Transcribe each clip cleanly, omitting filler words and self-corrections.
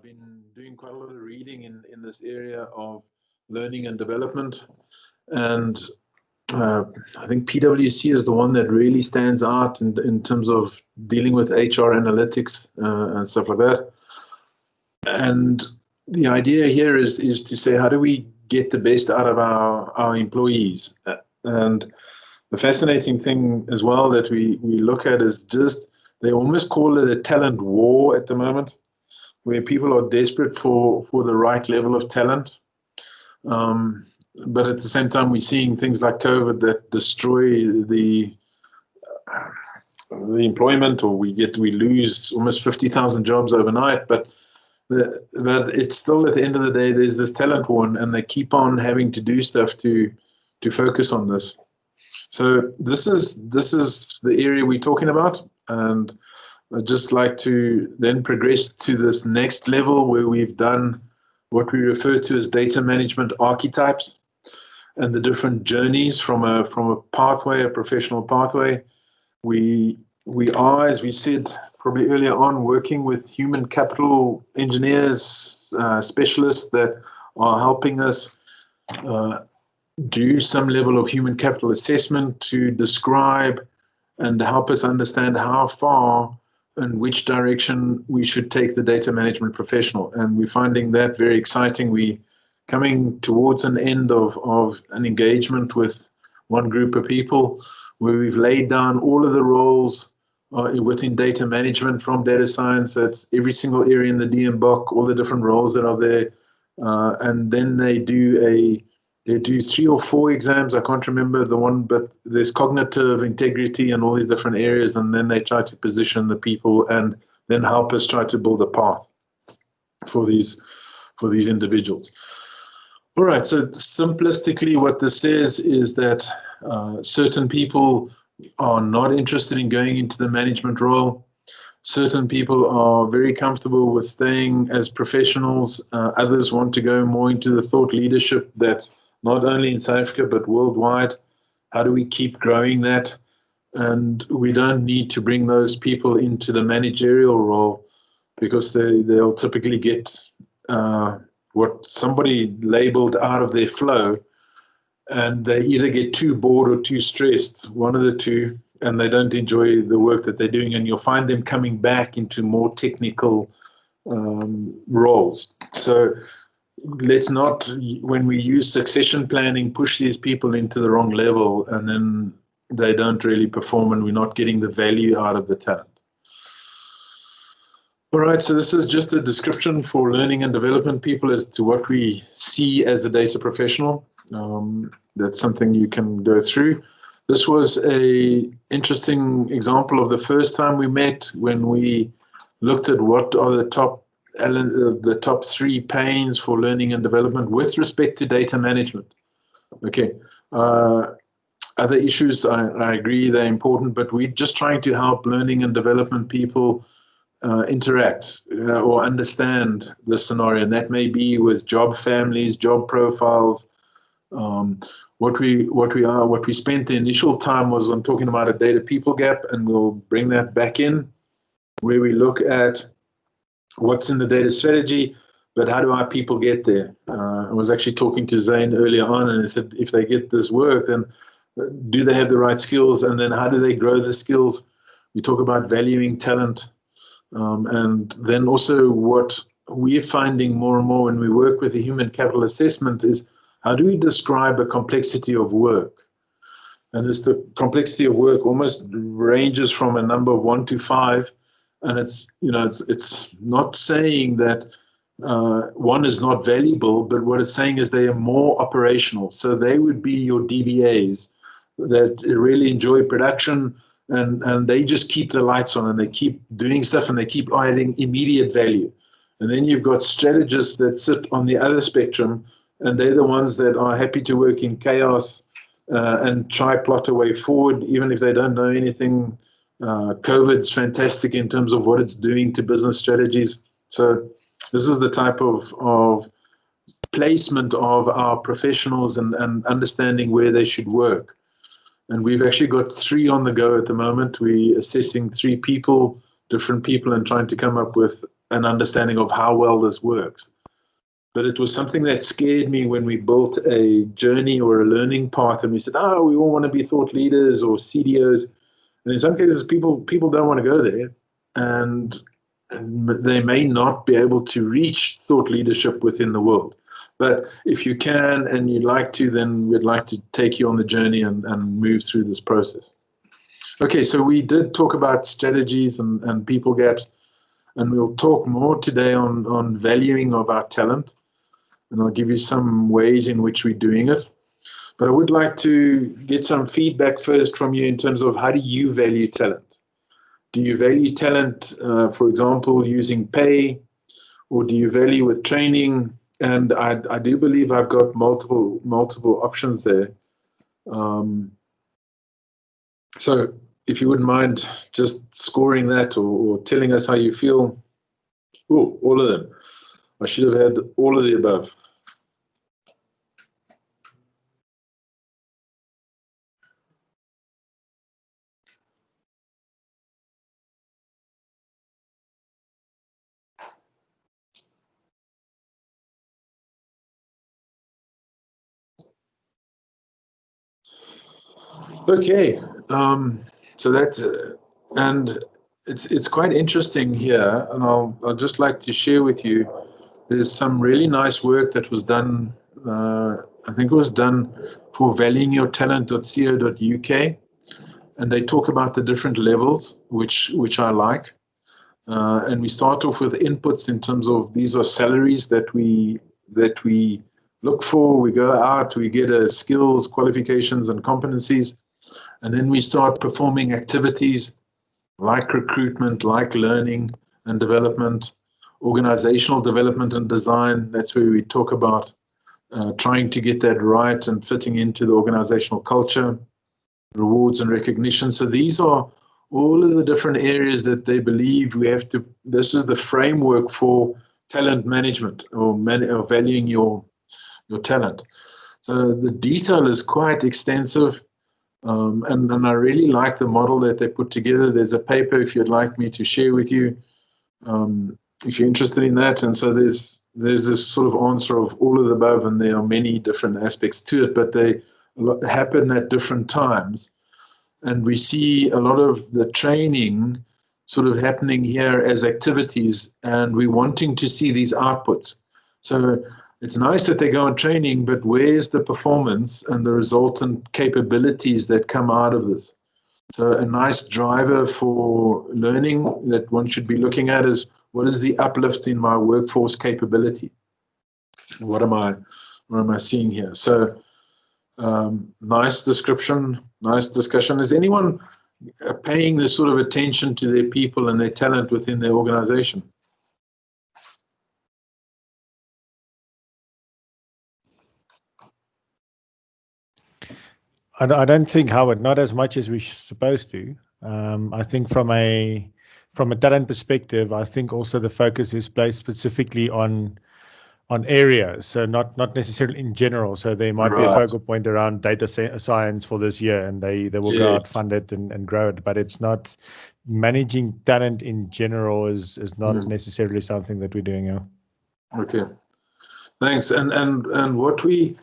I've been doing quite a lot of reading in this area of learning and development. And I think PwC is the one that really stands out in terms of dealing with HR analytics and stuff like that. And the idea here is to say, how do we get the best out of our employees? And the fascinating thing as well that we look at is just, they almost call it a talent war at the moment, where people are desperate for the right level of talent. But at the same time, we're seeing things like COVID that destroy the employment, or we lose almost 50,000 jobs overnight. But it's still, at the end of the day, there's this talent war, and they keep on having to do stuff to focus on this. So this is the area we're talking about, and I'd just like to then progress to this next level where we've done what we refer to as data management archetypes, and the different journeys from a pathway, a professional pathway. We are, as we said probably earlier on, working with human capital engineers, specialists that are helping us do some level of human capital assessment to describe and help us understand how far and which direction we should take the data management professional. And we're finding that very exciting. We're coming towards an end of an engagement with one group of people where we've laid down all of the roles within data management, from data science, that's every single area in the DMBOK, all the different roles that are there. And then they do 3 or 4 exams. I can't remember the one, but there's cognitive integrity and all these different areas. And then they try to position the people and then help us try to build a path for these individuals. All right, so simplistically what this says is that certain people are not interested in going into the management role. Certain people are very comfortable with staying as professionals. Others want to go more into the thought leadership that's not only in South Africa, but worldwide. How do we keep growing that? And we don't need to bring those people into the managerial role, because they'll typically get what somebody labeled out of their flow, and they either get too bored or too stressed, one of the two, and they don't enjoy the work that they're doing, and you'll find them coming back into more technical roles. So let's not, when we use succession planning, push these people into the wrong level, and then they don't really perform, and we're not getting the value out of the talent. All right, so this is just a description for learning and development people as to what we see as a data professional. That's something you can go through. This was an interesting example of the first time we met, when we looked at what are the top 3 pains for learning and development with respect to data management. Okay. Other issues, I agree, they're important, but we're just trying to help learning and development people interact or understand the scenario. And that may be with job families, job profiles. What we spent the initial time was on talking about a data people gap, and we'll bring that back in, where we look at what's in the data strategy, but how do our people get there? I was actually talking to Zane earlier on, and I said, if they get this work, then do they have the right skills? And then how do they grow the skills? We talk about valuing talent. And then also what we're finding more and more when we work with a human capital assessment is, how do we describe a complexity of work? And the complexity of work almost ranges from a number of 1 to 5. And it's not saying that 1 is not valuable, but what it's saying is they are more operational. So they would be your DBAs that really enjoy production, and they just keep the lights on, and they keep doing stuff, and they keep adding immediate value. And then you've got strategists that sit on the other spectrum, and they're the ones that are happy to work in chaos and try plot a way forward, even if they don't know anything. COVID's fantastic in terms of what it's doing to business strategies. So this is the type of placement of our professionals and understanding where they should work. And we've actually got 3 on the go at the moment. We're assessing 3 people, different people, and trying to come up with an understanding of how well this works. But it was something that scared me when we built a journey or a learning path, and we said, "Oh, we all want to be thought leaders or CDOs." And in some cases, people don't want to go there, and they may not be able to reach thought leadership within the world. But if you can and you'd like to, then we'd like to take you on the journey and move through this process. Okay, so we did talk about strategies and people gaps, and we'll talk more today on valuing of our talent, and I'll give you some ways in which we're doing it. But I would like to get some feedback first from you in terms of how do you value talent? Do you value talent, for example, using pay, or do you value with training? And I do believe I've got multiple options there. So if you wouldn't mind just scoring that or telling us how you feel. Oh, all of them. I should have had all of the above. Okay, so that's and it's quite interesting here, and I'll just like to share with you. There's some really nice work that was done. I think it was done for valuingyourtalent.co.uk, and they talk about the different levels, which I like. And we start off with inputs in terms of these are salaries that we look for. We go out, we get skills, qualifications, and competencies. And then we start performing activities like recruitment, like learning and development, organizational development and design. That's where we talk about trying to get that right and fitting into the organizational culture, rewards and recognition. So these are all of the different areas that they believe we have to, this is the framework for talent management or valuing your talent. So the detail is quite extensive. And I really like the model that they put together. There's a paper if you'd like me to share with you, if you're interested in that. And so there's this sort of answer of all of the above, and there are many different aspects to it, but they happen at different times. And we see a lot of the training sort of happening here as activities, and we're wanting to see these outputs. So it's nice that they go on training, but where's the performance and the resultant capabilities that come out of this? So a nice driver for learning that one should be looking at is what is the uplift in my workforce capability? What am I seeing here? So nice description, nice discussion. Is anyone paying this sort of attention to their people and their talent within their organization? I don't think, Howard, not as much as we're supposed to. I think from a talent perspective, I think also the focus is placed specifically on areas, so not necessarily in general. So there might be a focal point around data science for this year, and they will go out, fund it, and grow it. But it's not managing talent in general is not necessarily something that we're doing now. Okay, thanks. And what we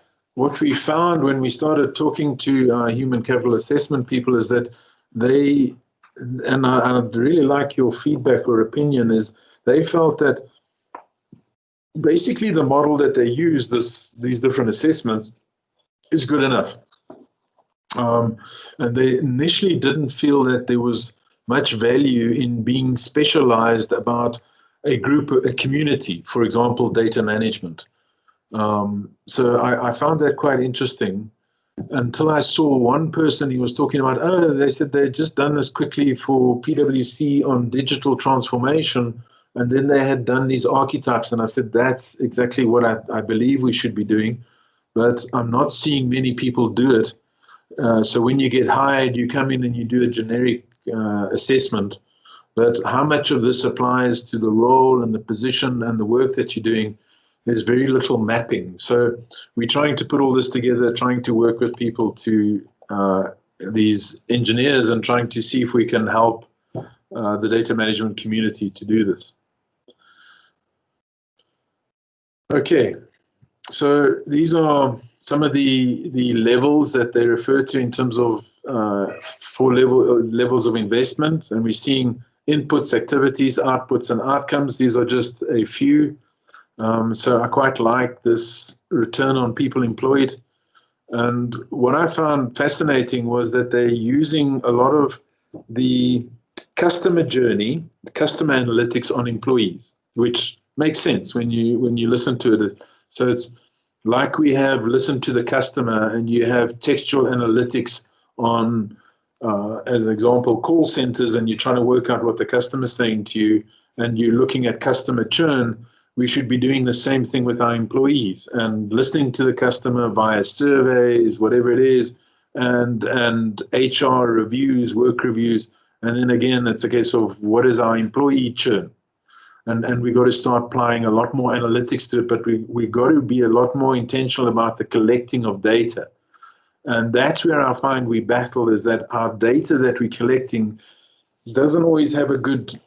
found when we started talking to human capital assessment people is that they, and I'd really like your feedback or opinion, is they felt that basically the model that they use, these different assessments, is good enough. And they initially didn't feel that there was much value in being specialized about a group, a community, for example, data management. So I found that quite interesting until I saw one person, he was talking about, they said they'd just done this quickly for PwC on digital transformation, and then they had done these archetypes. And I said, that's exactly what I believe we should be doing, but I'm not seeing many people do it. So when you get hired, you come in and you do a generic assessment, but how much of this applies to the role and the position and the work that you're doing? There's very little mapping. So we're trying to put all this together, trying to work with people to these engineers and trying to see if we can help the data management community to do this. Okay, so these are some of the levels that they refer to in terms of levels of investment, and we're seeing inputs, activities, outputs, and outcomes. These are just a few. So I quite like this return on people employed. And what I found fascinating was that they're using a lot of the customer journey, customer analytics on employees, which makes sense when you listen to it. So it's like we have listened to the customer, and you have textual analytics on, as an example, call centers, and you're trying to work out what the customer's saying to you, and you're looking at customer churn. We should be doing the same thing with our employees and listening to the customer via surveys, whatever it is, and HR reviews, work reviews. And then again, it's a case of what is our employee churn? And we got to start applying a lot more analytics to it, but we got to be a lot more intentional about the collecting of data. And that's where I find we battle, is that our data that we're collecting doesn't always have a good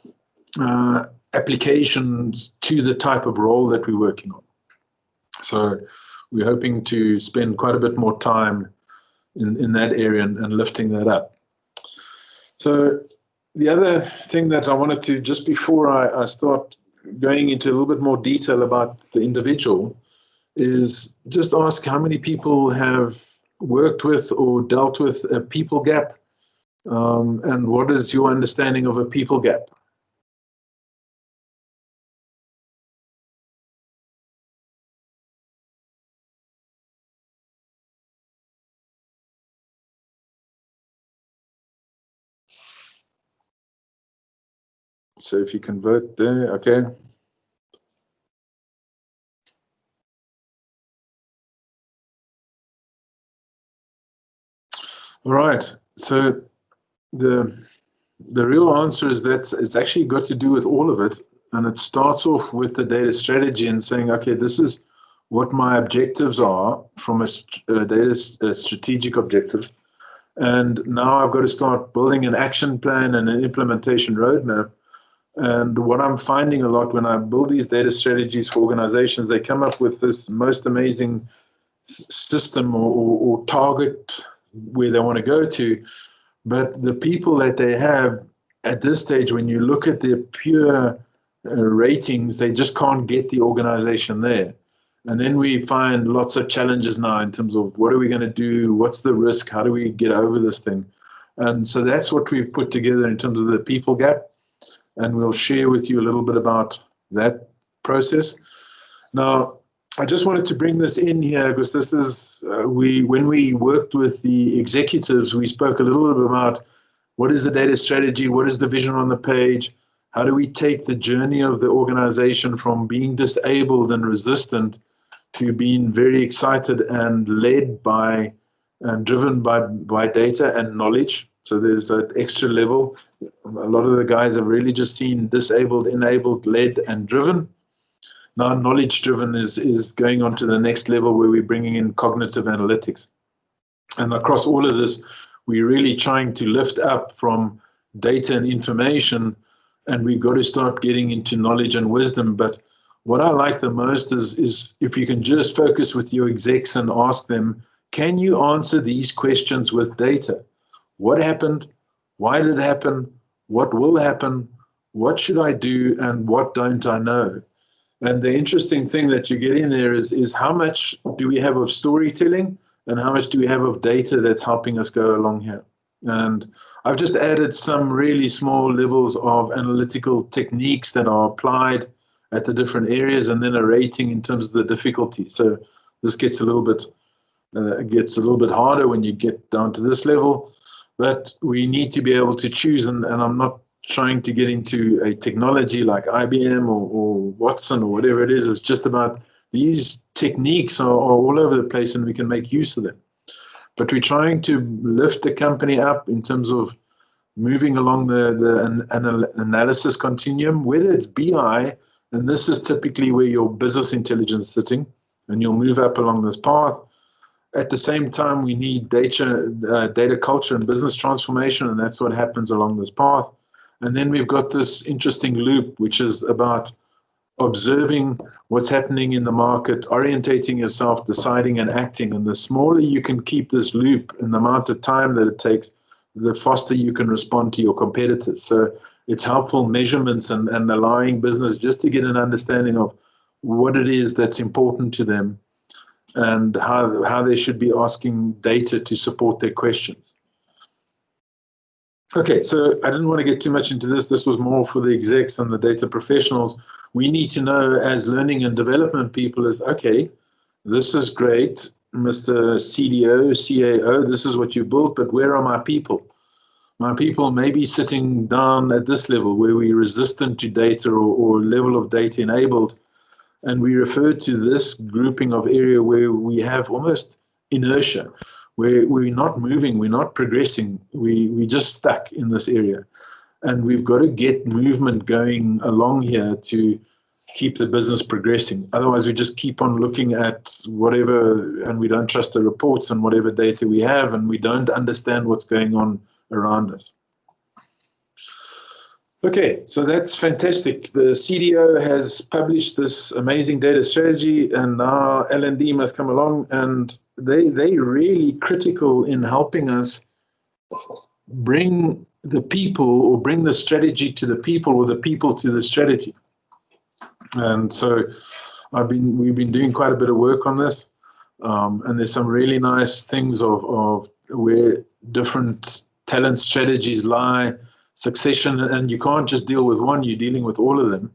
applications to the type of role that we're working on. So we're hoping to spend quite a bit more time in that area and lifting that up. So the other thing that I wanted to, just before I start going into a little bit more detail about the individual, is just ask how many people have worked with or dealt with a people gap, and what is your understanding of a people gap? So if you convert there, okay. All right. So the real answer is that it's actually got to do with all of it, and it starts off with the data strategy and saying, okay, this is what my objectives are from a strategic objective, and now I've got to start building an action plan and an implementation roadmap. And what I'm finding a lot when I build these data strategies for organizations, they come up with this most amazing system or target where they want to go to. But the people that they have at this stage, when you look at their pure ratings, they just can't get the organization there. And then we find lots of challenges now in terms of what are we going to do? What's the risk? How do we get over this thing? And so that's what we've put together in terms of the people gap. And we'll share with you a little bit about that process. Now, I just wanted to bring this in here because this is, when we worked with the executives, we spoke a little bit about what is the data strategy, what is the vision on the page, how do we take the journey of the organization from being disabled and resistant to being very excited and led by and driven by data and knowledge. So there's that extra level. A lot of the guys have really just seen disabled, enabled, led, and driven. Now, knowledge driven is going on to the next level where we're bringing in cognitive analytics. And across all of this, we're really trying to lift up from data and information, and we've got to start getting into knowledge and wisdom. But what I like the most is if you can just focus with your execs and ask them, can you answer these questions with data? What happened? Why did it happen? What will happen? What should I do? And what don't I know? And the interesting thing that you get in there is how much do we have of storytelling and how much do we have of data that's helping us go along here? And I've just added some really small levels of analytical techniques that are applied at the different areas and then a rating in terms of the difficulty. So this gets a little bit harder when you get down to this level, but we need to be able to choose, and I'm not trying to get into a technology like IBM or Watson or whatever it is. It's just about these techniques are all over the place and we can make use of them. But we're trying to lift the company up in terms of moving along the analysis continuum, whether it's BI, and this is typically where your business intelligence is sitting, and you'll move up along this path. At the same time, we need data culture and business transformation, and that's what happens along this path. And then we've got this interesting loop, which is about observing what's happening in the market, orientating yourself, deciding and acting. And the smaller you can keep this loop and the amount of time that it takes, the faster you can respond to your competitors. So it's helpful measurements and allowing business just to get an understanding of what it is that's important to them and how they should be asking data to support their questions. Okay, so I didn't want to get too much into this. This was more for the execs and the data professionals. We need to know as learning and development people is, okay, this is great, Mr. CDO, CAO, this is what you built, but where are my people? My people may be sitting down at this level where we're resistant to data or level of data enabled. And we refer to this grouping of area where we have almost inertia, where we're not moving, we're not progressing, we just stuck in this area. And we've got to get movement going along here to keep the business progressing. Otherwise, we just keep on looking at whatever, and we don't trust the reports and whatever data we have, and we don't understand what's going on around us. Okay, so that's fantastic. The CDO has published this amazing data strategy, and now L&D must come along, and they really critical in helping us bring the people or bring the strategy to the people or the people to the strategy. And so we've been doing quite a bit of work on this, and there's some really nice things of where different talent strategies lie, succession, and you can't just deal with one, you're dealing with all of them.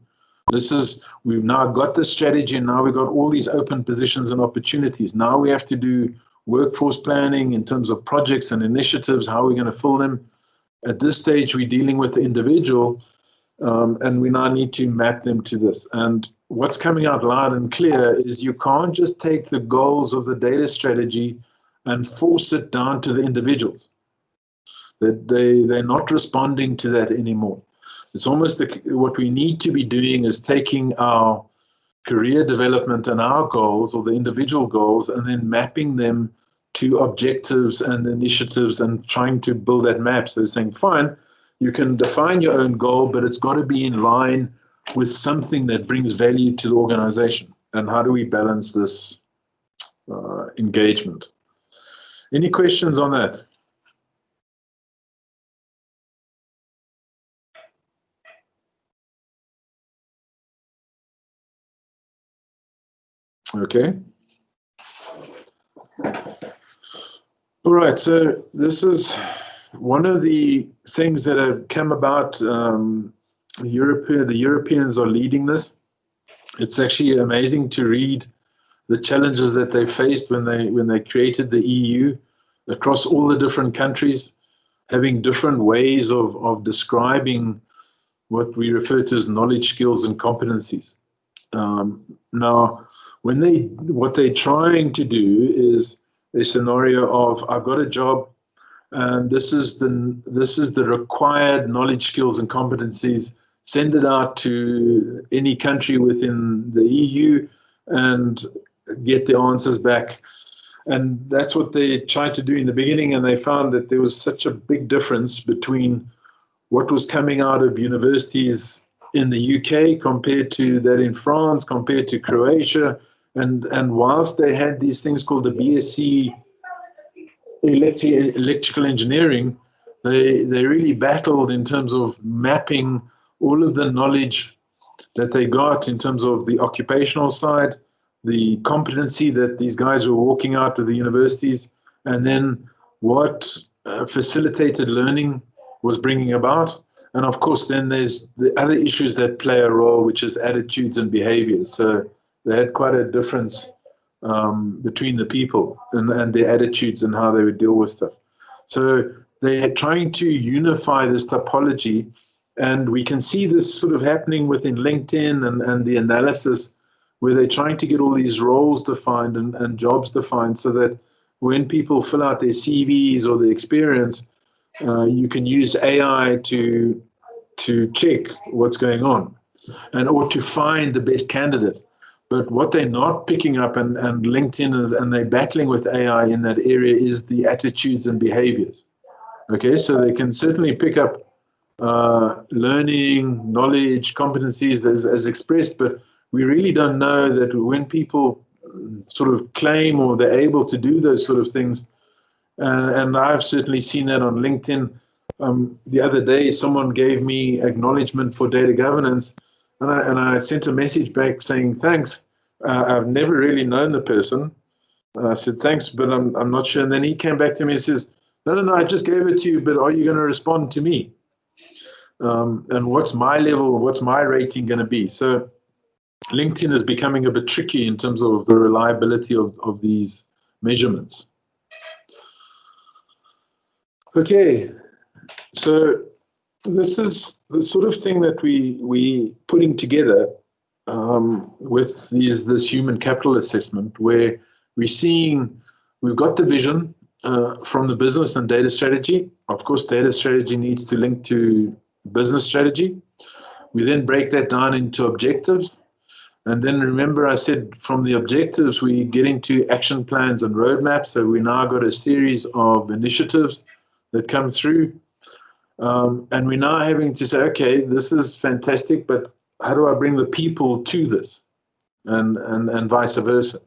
We've now got the strategy, and now we've got all these open positions and opportunities. Now we have to do workforce planning in terms of projects and initiatives, how we're going to fill them. At this stage, we're dealing with the individual, and we now need to map them to this. And what's coming out loud and clear is you can't just take the goals of the data strategy and force it down to the individuals. That they're not responding to that anymore. It's almost what we need to be doing is taking our career development and our goals or the individual goals and then mapping them to objectives and initiatives and trying to build that map. So saying, fine, you can define your own goal, but it's got to be in line with something that brings value to the organization. And how do we balance this engagement? Any questions on that? Okay. All right, so this is one of the things that have come about. The Europeans are leading this. It's actually amazing to read the challenges that they faced when they created the EU across all the different countries, having different ways of describing what we refer to as knowledge, skills, and competencies. Now, what they're trying to do is a scenario of, I've got a job and this is the required knowledge, skills, and competencies. Send it out to any country within the EU and get the answers back. And that's what they tried to do in the beginning, and they found that there was such a big difference between what was coming out of universities in the UK compared to that in France, compared to Croatia. And whilst they had these things called the BSc electrical engineering, they really battled in terms of mapping all of the knowledge that they got in terms of the occupational side, the competency that these guys were walking out of the universities, and then what facilitated learning was bringing about. And of course, then there's the other issues that play a role, which is attitudes and behaviors. So they had quite a difference between the people and their attitudes and how they would deal with stuff. So they're trying to unify this topology, and we can see this sort of happening within LinkedIn and the analysis, where they're trying to get all these roles defined and jobs defined so that when people fill out their CVs or their experience, you can use AI to check what's going on or to find the best candidate. But what they're not picking up, and LinkedIn and they're battling with AI in that area, is the attitudes and behaviors. Okay, so they can certainly pick up learning, knowledge, competencies as expressed, but we really don't know that when people sort of claim or they're able to do those sort of things, and I've certainly seen that on LinkedIn. The other day, someone gave me acknowledgement for data governance, and I sent a message back saying, thanks. I've never really known the person. And I said, thanks, but I'm not sure. And then he came back to me and says, no, I just gave it to you, but are you going to respond to me? And what's my level, what's my rating going to be? So LinkedIn is becoming a bit tricky in terms of the reliability of these measurements. Okay, so this is the sort of thing that we putting together with this human capital assessment, where we're seeing we've got the vision from the business and data strategy. Of course, data strategy needs to link to business strategy. We then break that down into objectives. And then remember I said from the objectives, we get into action plans and roadmaps. So we now got a series of initiatives that come through. And we're now having to say, okay, this is fantastic, but how do I bring the people to this? And vice versa.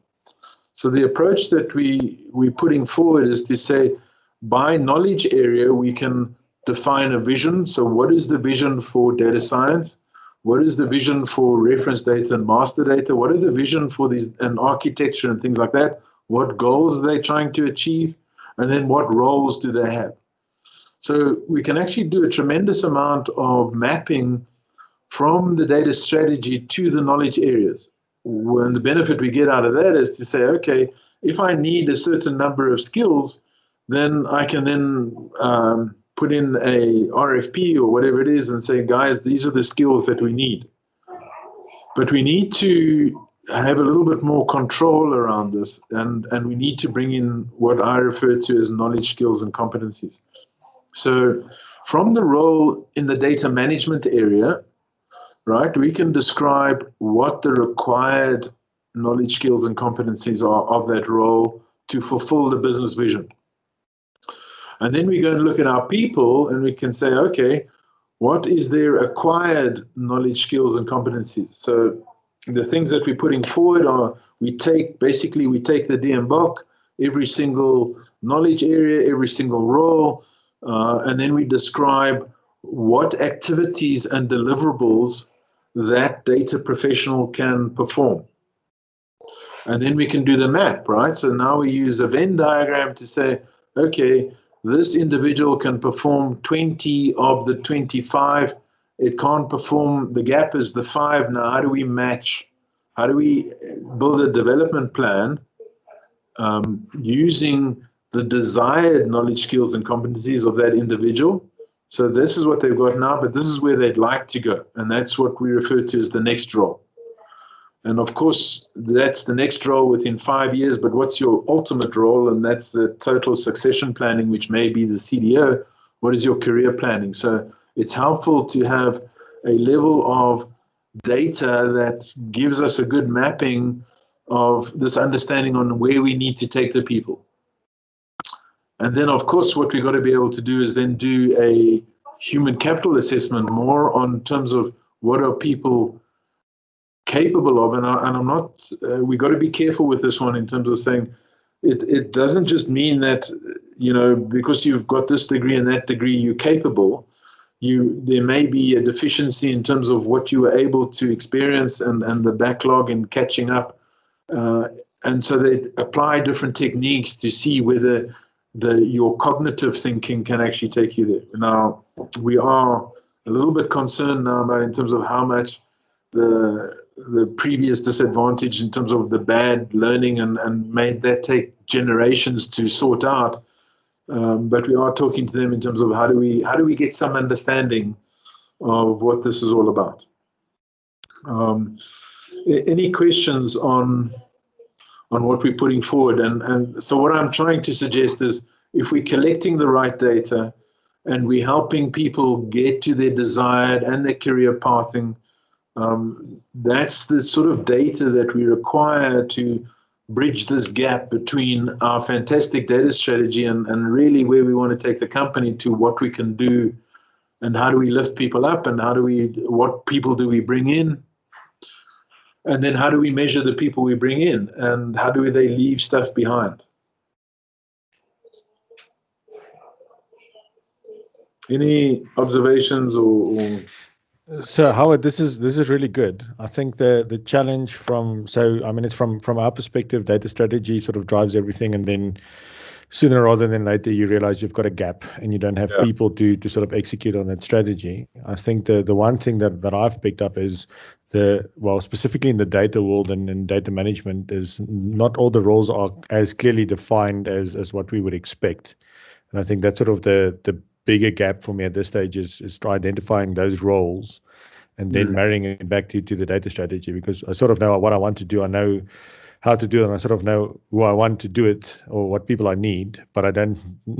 So the approach that we're putting forward is to say, by knowledge area, we can define a vision. So what is the vision for data science? What is the vision for reference data and master data? What are the vision for these and architecture and things like that? What goals are they trying to achieve? And then what roles do they have? So we can actually do a tremendous amount of mapping from the data strategy to the knowledge areas. When the benefit we get out of that is to say, okay, if I need a certain number of skills, then I can then put in a RFP or whatever it is and say, guys, these are the skills that we need. But we need to have a little bit more control around this, and we need to bring in what I refer to as knowledge, skills, and competencies. So from the role in the data management area, right, we can describe what the required knowledge, skills, and competencies are of that role to fulfill the business vision. And then we go and look at our people and we can say, okay, what is their acquired knowledge, skills, and competencies? So the things that we're putting forward are, we take the DMBOK, every single knowledge area, every single role, and then we describe what activities and deliverables that data professional can perform. And then we can do the map, right? So now we use a Venn diagram to say, okay, this individual can perform 20 of the 25. It can't perform, the gap is the 5. Now, how do we match? How do we build a development plan using the desired knowledge, skills, and competencies of that individual? So this is what they've got now, but this is where they'd like to go. And that's what we refer to as the next role. And of course, that's the next role within 5 years, but what's your ultimate role? And that's the total succession planning, which may be the CDO. What is your career planning? So it's helpful to have a level of data that gives us a good mapping of this understanding on where we need to take the people. And then, of course, what we've got to be able to do is then do a human capital assessment more on terms of what are people capable of, and I'm not, we got to be careful with this one in terms of saying it doesn't just mean that, you know, because you've got this degree and that degree, you're capable. There may be a deficiency in terms of what you were able to experience and the backlog and catching up. And so they apply different techniques to see whether your cognitive thinking can actually take you there. Now, we are a little bit concerned now about in terms of how much the previous disadvantage in terms of the bad learning and made that take generations to sort out. But we are talking to them in terms of how do we get some understanding of what this is all about. Any questions on what we're putting forward? And so what I'm trying to suggest is, if we're collecting the right data and we're helping people get to their desired and their career pathing, that's the sort of data that we require to bridge this gap between our fantastic data strategy and really where we want to take the company to what we can do and how do we lift people up and what people do we bring in. And then how do we measure the people we bring in, and how do they leave stuff behind? Any observations or So Howard, this is really good. I think the challenge it's from our perspective, data strategy sort of drives everything, and then sooner rather than later you realize you've got a gap and you don't have Yeah. people to sort of execute on that strategy. I think the one thing that I've picked up is specifically in the data world and in data management, is not all the roles are as clearly defined as what we would expect. And I think that's sort of the bigger gap for me at this stage is identifying those roles and then marrying it back to the data strategy, because I sort of know what I want to do. I know how to do it, and I sort of know who I want to do it or what people I need, but I don't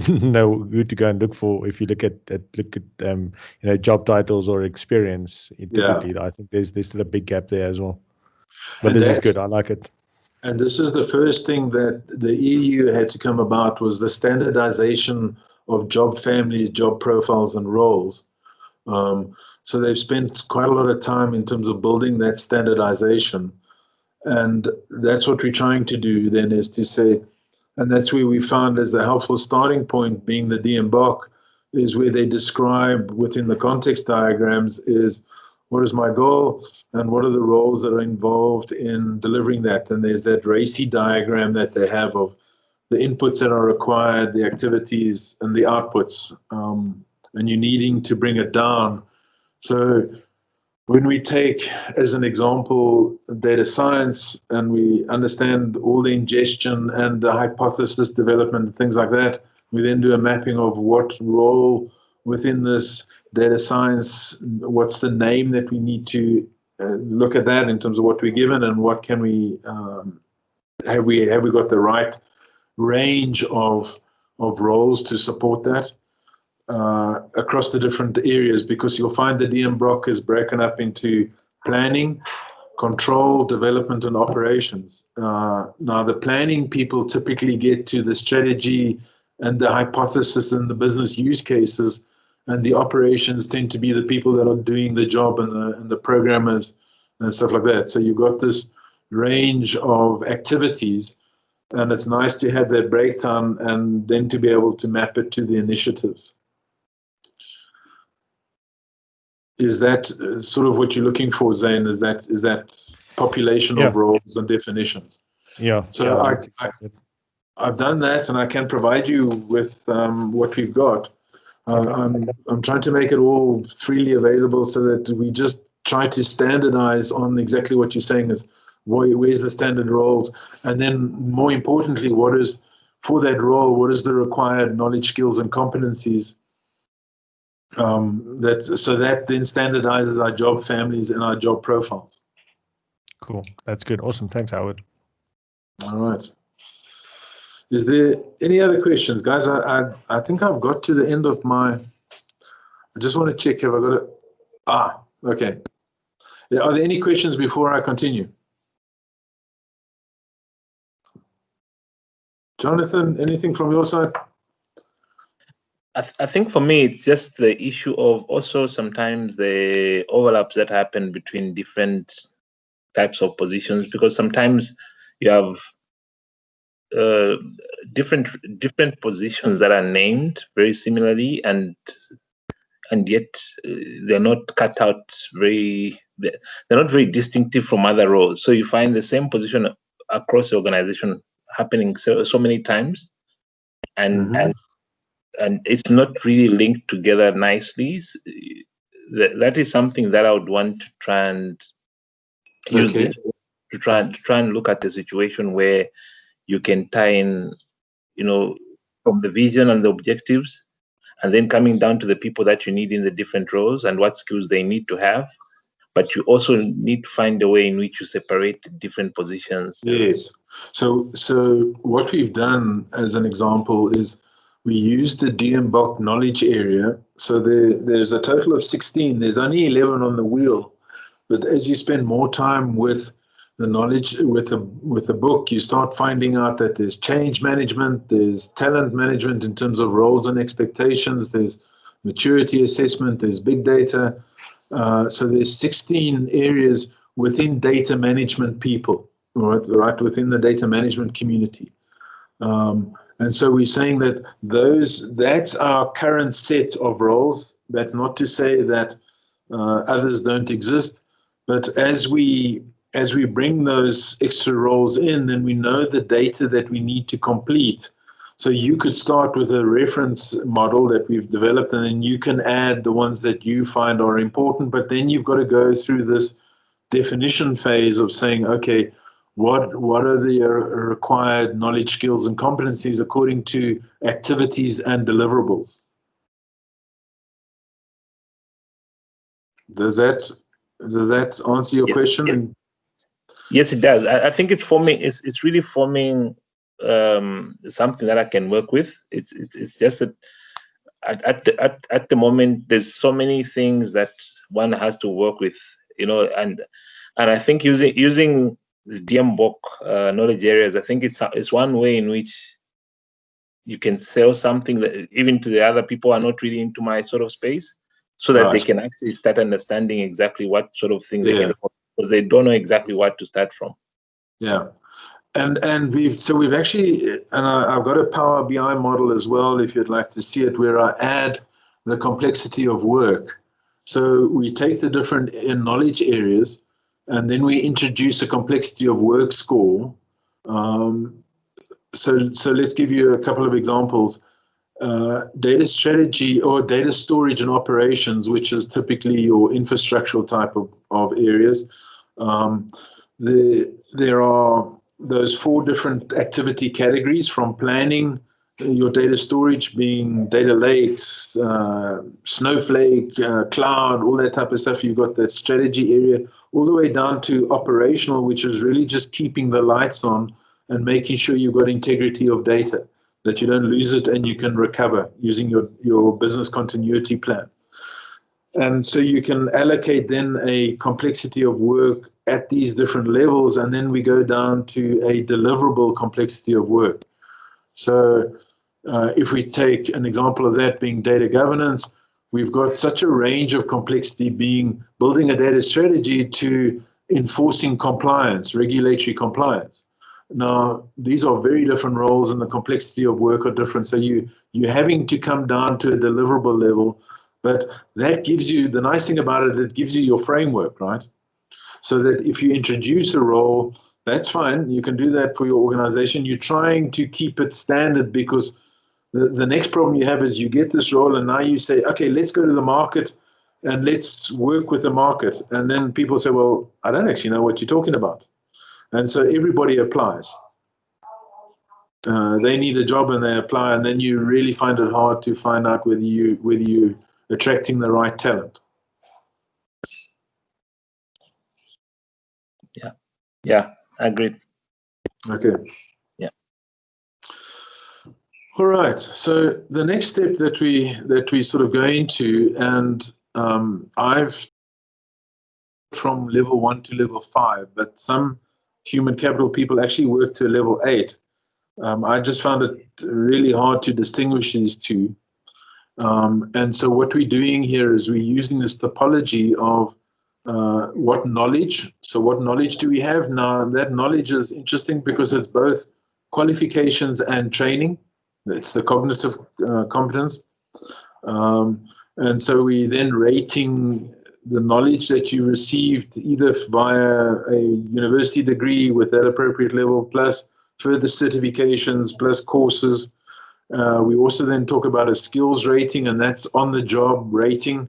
know who to go and look for. If you look at job titles or experience, typically, I think there's still a big gap there as well. But And this is good. I like it. And this is the first thing that the EU had to come about, was the standardization of job families, job profiles, and roles. So they've spent quite a lot of time in terms of building that standardization. And that's what we're trying to do then, is to say, and that's where we found as a helpful starting point, being the DMBOK, is where they describe within the context diagrams is, what is my goal and what are the roles that are involved in delivering that? And there's that RACI diagram that they have of the inputs that are required, the activities and the outputs, and you needing to bring it down. So when we take, as an example, data science, and we understand all the ingestion and the hypothesis development and things like that, we then do a mapping of what role within this data science, what's the name that we need to look at that in terms of what we're given, and what can we, have we got the right range of roles to support that across the different areas, because you'll find the DMBOK is broken up into planning, control, development, and operations. Now, the planning people typically get to the strategy and the hypothesis and the business use cases, and the operations tend to be the people that are doing the job, and the programmers and stuff like that. So you've got this range of activities, and it's nice to have that breakdown and then to be able to map it to the initiatives. Is that sort of what you're looking for, Zane? Is that population of roles and definitions? Yeah. So I've done that, and I can provide you with what we've got. I'm trying to make it all freely available so that we just try to standardize on exactly what you're saying is where's the standard roles, and then more importantly, what is for that role, what is the required knowledge, skills, and competencies. That then standardizes our job families and our job profiles. Cool. That's good. Awesome. Thanks, Howard. All right. Is there any other questions, guys? I think I've got to the end of my. I just want to check, have I got it? Okay. Are there any questions before I continue? Jonathan, anything from your side? I think for me, it's just the issue of also sometimes the overlaps that happen between different types of positions, because sometimes you have different positions that are named very similarly, and yet they're not cut out they're not very distinctive from other roles. So you find the same position across the organization happening so many times, and it's not really linked together nicely. That is something that I would want to try and use this to try and look at the situation where you can tie in, from the vision and the objectives, and then coming down to the people that you need in the different roles and what skills they need to have. But you also need to find a way in which you separate different positions. Yes. So what we've done as an example is we use the DMBOK knowledge area. So there's a total of 16. There's only 11 on the wheel. But as you spend more time with the knowledge, with the book, you start finding out that there's change management, there's talent management in terms of roles and expectations, there's maturity assessment, there's big data. So there's 16 areas within data management people, right within the data management community. And so we're saying that that's our current set of roles. That's not to say that others don't exist, but as we bring those extra roles in, then we know the data that we need to complete. So you could start with a reference model that we've developed, and then you can add the ones that you find are important, but then you've got to go through this definition phase of saying, okay, what are the required knowledge, skills, and competencies according to activities and deliverables? Does that answer your question? Yes, it does. I think it's forming. It's really forming something that I can work with. It's just that at the moment there's so many things that one has to work with, and I think using the DMBOK knowledge areas, I think it's one way in which you can sell something that even to the other people who are not really into my sort of space, so that they can actually start understanding exactly what sort of thing they can, because they don't know exactly what to start from. Yeah. And we've actually, and I've got a Power BI model as well, if you'd like to see it, where I add the complexity of work. So we take the different knowledge areas, and then we introduce a complexity of work score. So let's give you a couple of examples. Data strategy or data storage and operations, which is typically your infrastructural type of areas. There are those 4 different activity categories, from planning, your data storage being data lakes, Snowflake, cloud, all that type of stuff. You've got that strategy area, all the way down to operational, which is really just keeping the lights on and making sure you've got integrity of data, that you don't lose it and you can recover using your business continuity plan. And so you can allocate then a complexity of work at these different levels, and then we go down to a deliverable complexity of work. So if we take an example of that being data governance, we've got such a range of complexity, being building a data strategy to enforcing compliance, regulatory compliance. Now, these are very different roles, and the complexity of work are different. So you're having to come down to a deliverable level, but that gives you, the nice thing about it, it gives you your framework, right? So that if you introduce a role, that's fine. You can do that for your organization. You're trying to keep it standard, because the next problem you have is you get this role and now you say, okay, let's go to the market and let's work with the market. And then people say, well, I don't actually know what you're talking about. And so everybody applies. They need a job and they apply, and then you really find it hard to find out whether you're attracting the right talent. Yeah, I agree. Okay. Yeah. All right. So the next step that we sort of go into, and I've from level 1 to level 5, but some human capital people actually work to level 8. I just found it really hard to distinguish these two. And so what we're doing here is we're using this topology of what knowledge. So what knowledge do we have? Now, that knowledge is interesting because it's both qualifications and training. It's the cognitive competence. And so we then rating the knowledge that you received either via a university degree with that appropriate level, plus further certifications, plus courses. We also then talk about a skills rating, and that's on-the-job rating.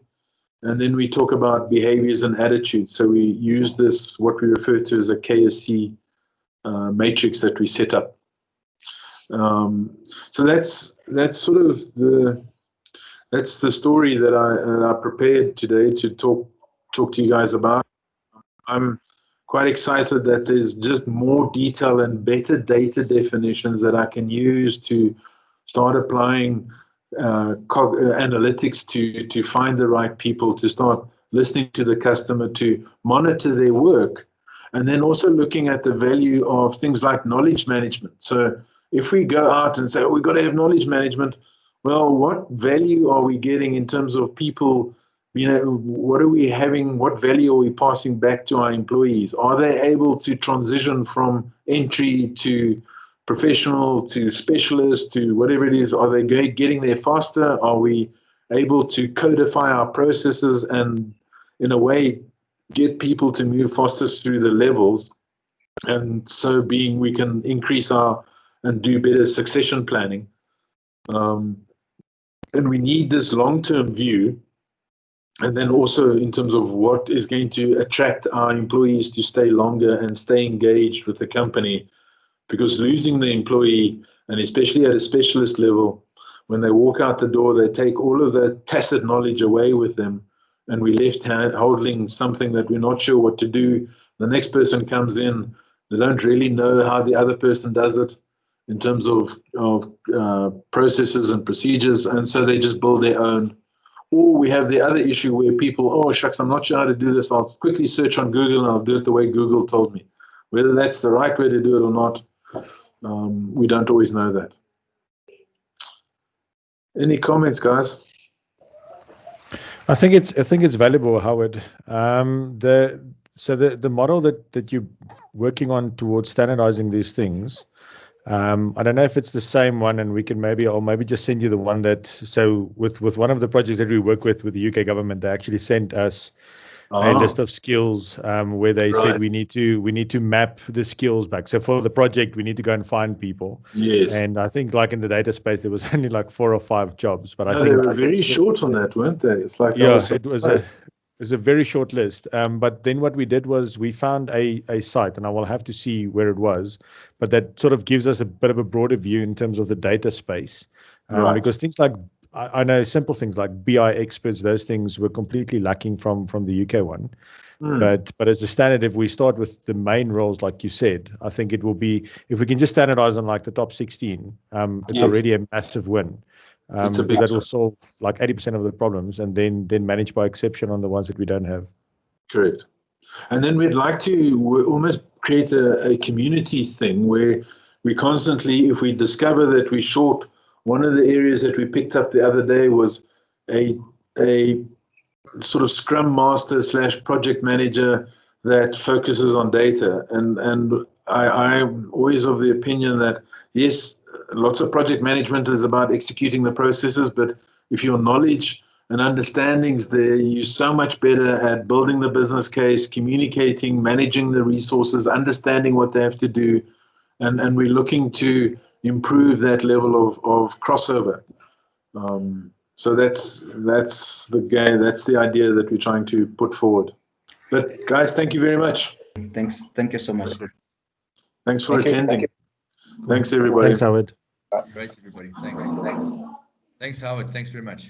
And then we talk about behaviors and attitudes. So we use this, what we refer to as a KSC matrix that we set up. So that's sort of that's the story that I prepared today to talk to you guys about. I'm quite excited that there's just more detail and better data definitions that I can use to start applying analytics to find the right people, to start listening to the customer, to monitor their work, and then also looking at the value of things like knowledge management. So if we go out and say, we've got to have knowledge management, well, what value are we getting in terms of people what are we having? What value are we passing back to our employees? Are they able to transition from entry to professional to specialist to whatever it is? Are they getting there faster? Are we able to codify our processes and, in a way, get people to move faster through the levels? And so being, we can increase and do better succession planning. And we need this long-term view. And then also in terms of what is going to attract our employees to stay longer and stay engaged with the company, because losing the employee, and especially at a specialist level, when they walk out the door, they take all of the tacit knowledge away with them, and we're left holding something that we're not sure what to do. The next person comes in, they don't really know how the other person does it in terms of processes and procedures, and so they just build their own. Or we have the other issue where people, oh, shucks, I'm not sure how to do this. I'll quickly search on Google and I'll do it the way Google told me. Whether that's the right way to do it or not, we don't always know that. Any comments, guys? I think it's valuable, Howard. The model that you're working on towards standardizing these things, I don't know if it's the same one, and we can maybe just send you the one that. So with one of the projects that we work with the UK government, they actually sent us a list of skills where they said we need to map the skills back. So for the project, we need to go and find people. Yes. And I think like in the data space, there was only like 4 or 5 jobs, but I think they were very short on that, weren't they? It's like, yeah, it was a very short list. But then what we did was we found a site, and I will have to see where it was, but that sort of gives us a bit of a broader view in terms of the data space. Because things like, I know simple things like BI experts, those things were completely lacking from the UK one. But as a standard, if we start with the main roles, like you said, I think it will be, if we can just standardize on like the top 16, it's already a massive win. That will solve like 80% of the problems, and then manage by exception on the ones that we don't have. Correct. And then we'd like to almost create a communities thing where we constantly, if we discover that we're short, one of the areas that we picked up the other day was a sort of scrum master / project manager that focuses on data. And I'm always of the opinion that, yes, lots of project management is about executing the processes, but if your knowledge and understandings there, you're so much better at building the business case, communicating, managing the resources, understanding what they have to do. And we're looking to improve that level of crossover. So that's the game. That's the idea that we're trying to put forward. But guys, thank you very much. Thanks. Thank you so much. Thanks for attending. Thanks everybody. Thanks, Howard. Great, everybody. Thanks. Thanks, Howard. Thanks very much.